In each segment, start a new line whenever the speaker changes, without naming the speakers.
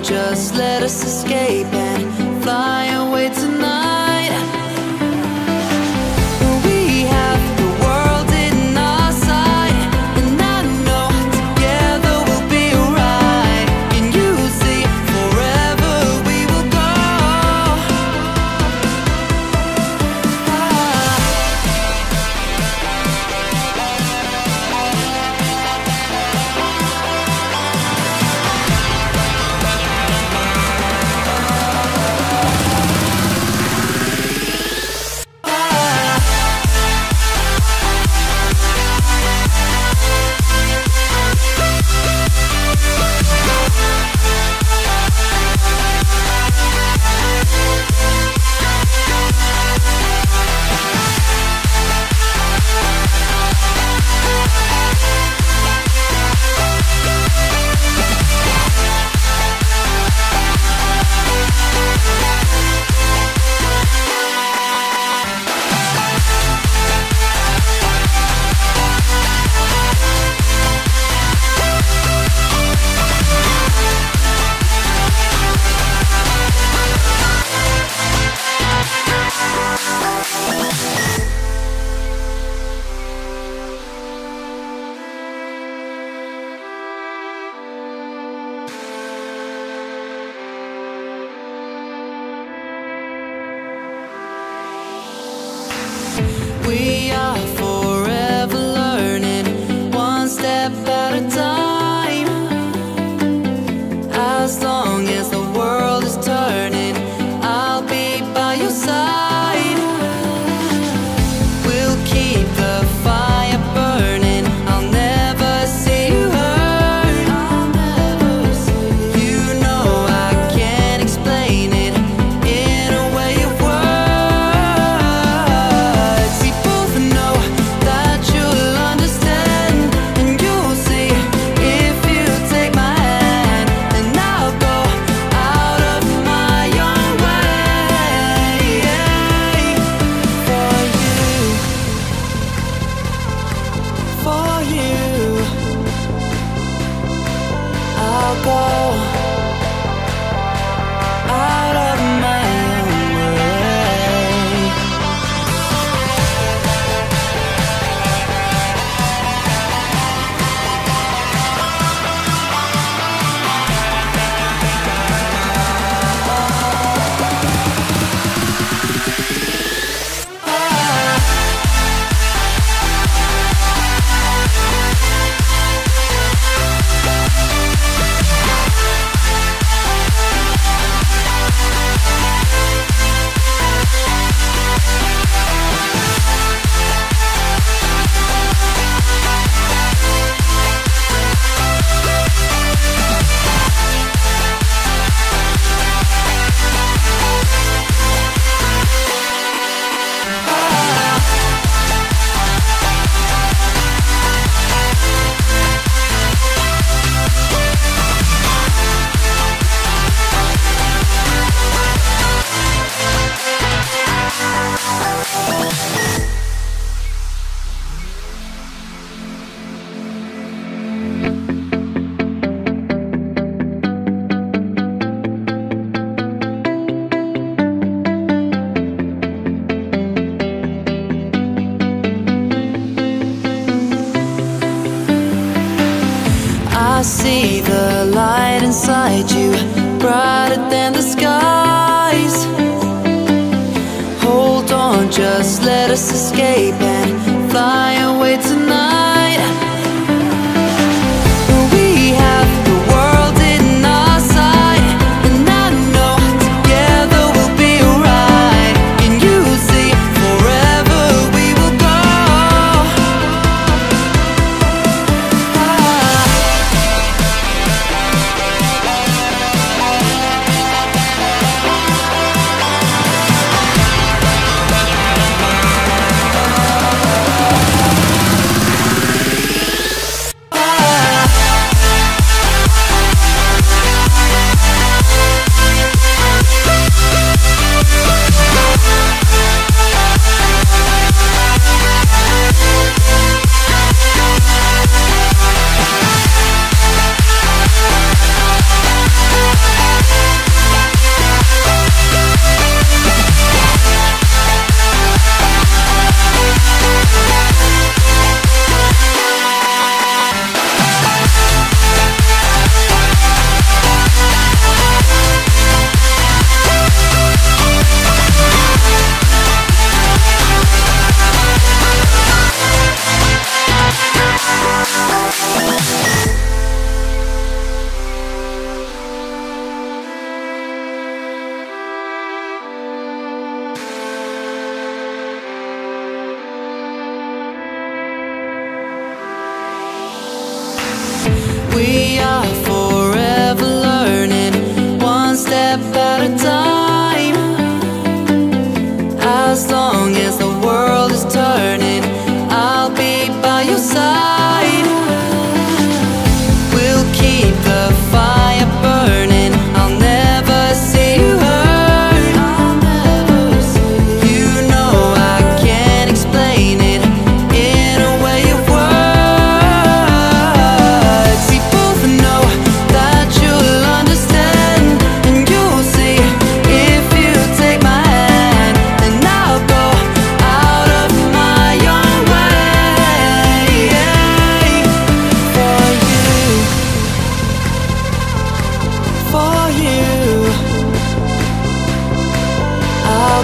just let us escape and fly away tonight. We have the world in our sight, and I know together we'll be alright. Can you see forever we will go? We are forever learning, one step at a time. As long as the world is turning, I'll be by your side. We'll keep the fire burning, I'll never see you hurt. You know I can't explain it in a way of words. We both know that you'll understand, and you'll see if you take my hand, and I'll go out of my own way for you, for you. I'll go out of my own way. I see the light inside you, brighter than the skies. Hold on, just let us escape and fly away tonight. We have the world in our sight, and I know together we'll be alright. Can you see forever we will go?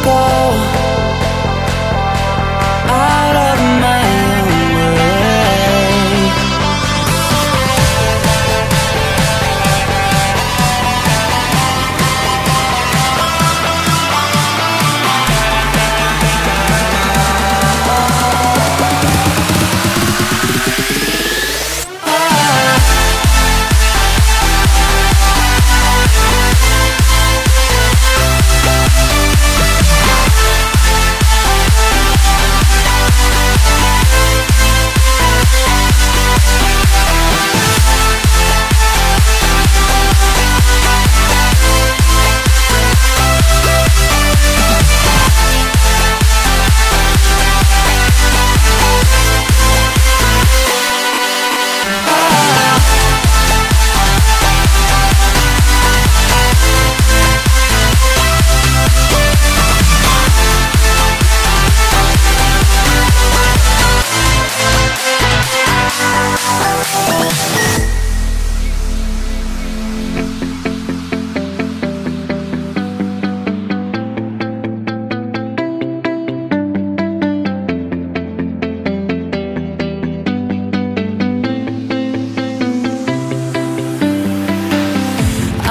go out of my own way.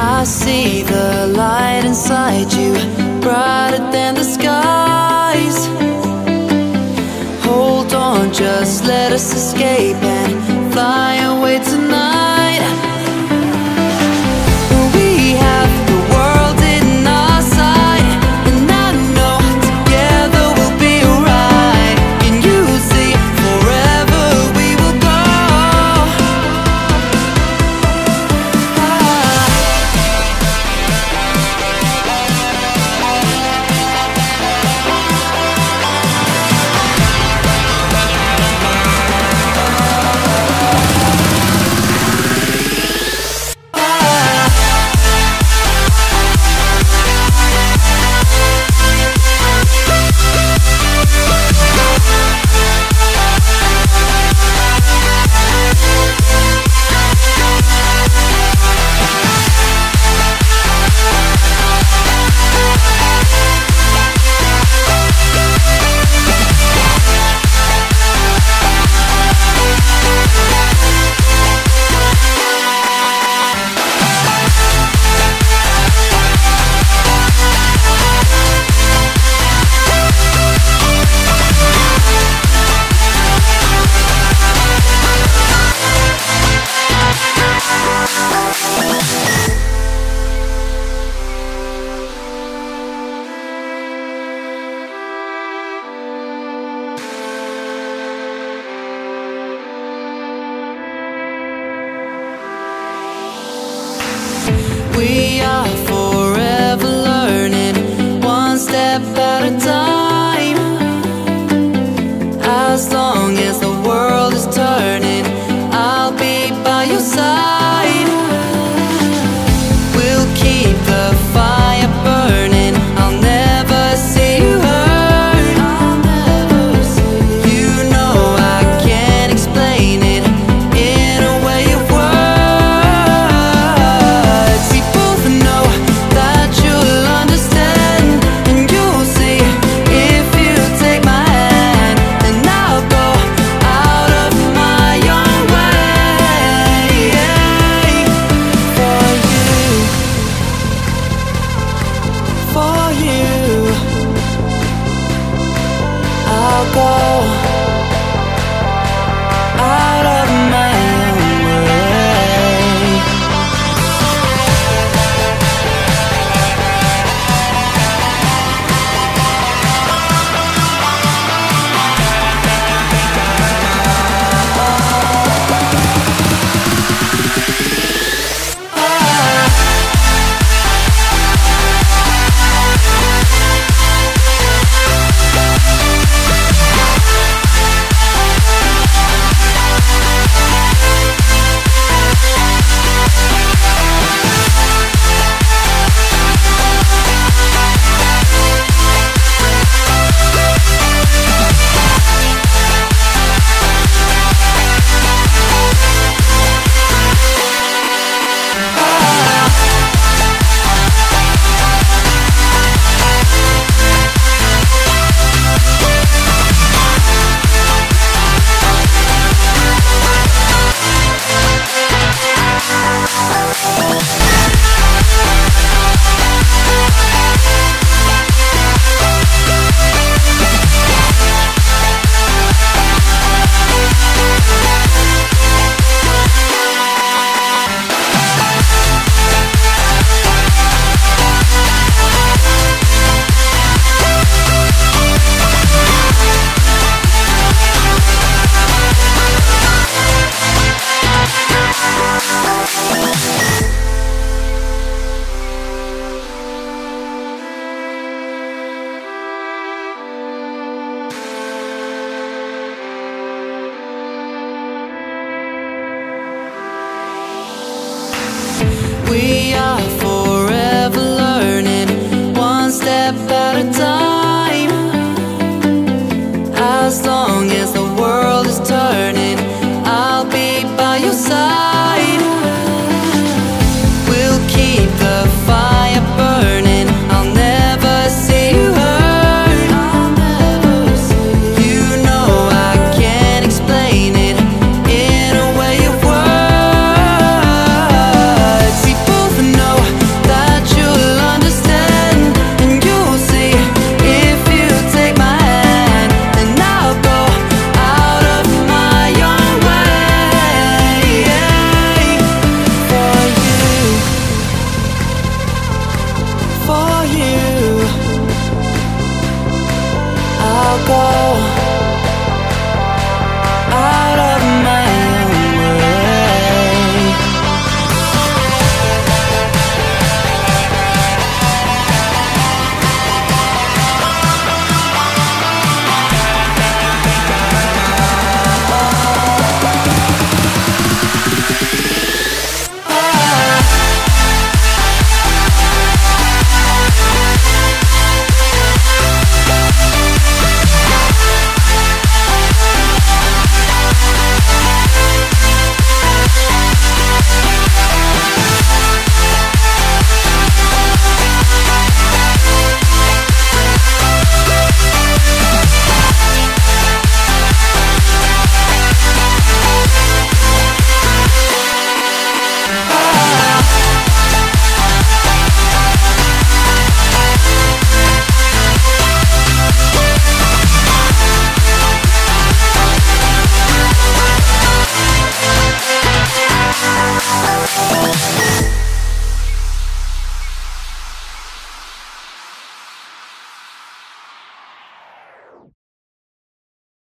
I see the light inside you, brighter than the skies. Hold on, just let us escape and fly away